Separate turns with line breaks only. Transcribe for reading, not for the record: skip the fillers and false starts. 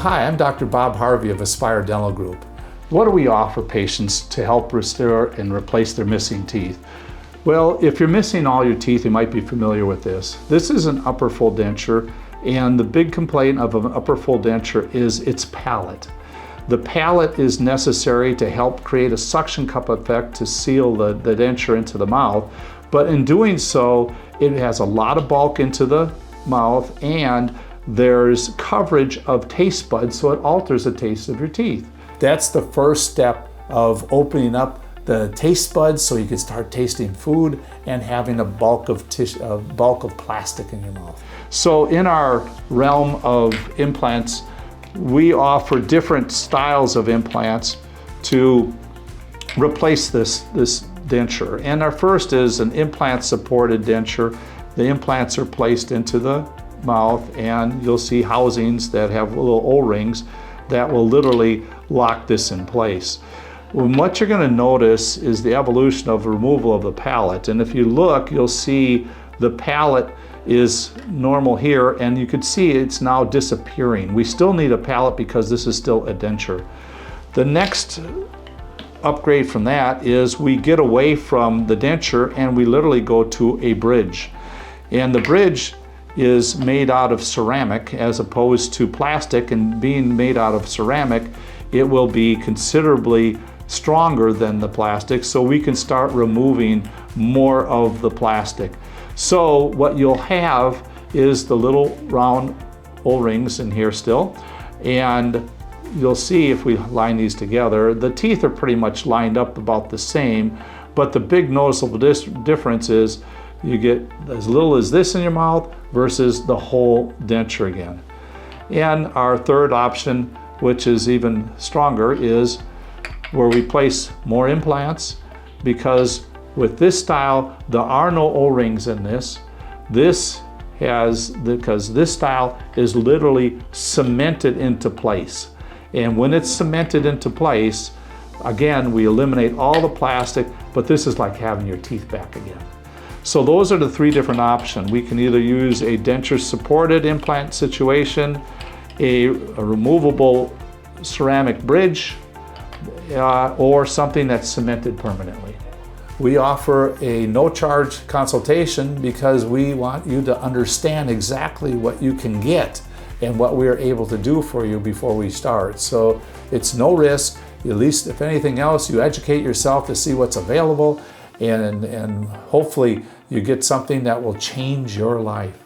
Hi, I'm Dr. Bob Harvey of Aspire Dental Group. What do we offer patients to help restore and replace their missing teeth? Well, if you're missing all your teeth, you might be familiar with this. This is an upper full denture, and the big complaint of an upper full denture is its palate. The palate is necessary to help create a suction cup effect to seal the denture into the mouth, but in doing so, it has a lot of bulk into the mouth, and there's coverage of taste buds, so it alters the taste of your teeth. That's the first step of opening up the taste buds so you can start tasting food and having a bulk of plastic in your mouth. So in our realm of implants, we offer different styles of implants to replace this denture. And our first is an implant-supported denture. The implants are placed into the mouth, and you'll see housings that have little O-rings that will literally lock this in place. What you're going to notice is the evolution of removal of the palate. And if you look, you'll see the palate is normal here, and you can see it's now disappearing. We still need a palate because this is still a denture. The next upgrade from that is we get away from the denture and we literally go to a bridge. And the bridge is made out of ceramic as opposed to plastic, and being made out of ceramic, it will be considerably stronger than the plastic, so we can start removing more of the plastic. So what you'll have is the little round O-rings in here still, and you'll see if we line these together, the teeth are pretty much lined up about the same, but the big noticeable difference is you get as little as this in your mouth versus the whole denture again. And our third option, which is even stronger, is where we place more implants, because with this style, there are no O-rings in this. Because this style is literally cemented into place. And when it's cemented into place, again, we eliminate all the plastic, but this is like having your teeth back again. So those are the three different options. We can either use a denture-supported implant situation, a removable ceramic bridge, or something that's cemented permanently. We offer a no-charge consultation because we want you to understand exactly what you can get and what we are able to do for you before we start. So it's no risk. At least, if anything else, you educate yourself to see what's available, and hopefully you get something that will change your life.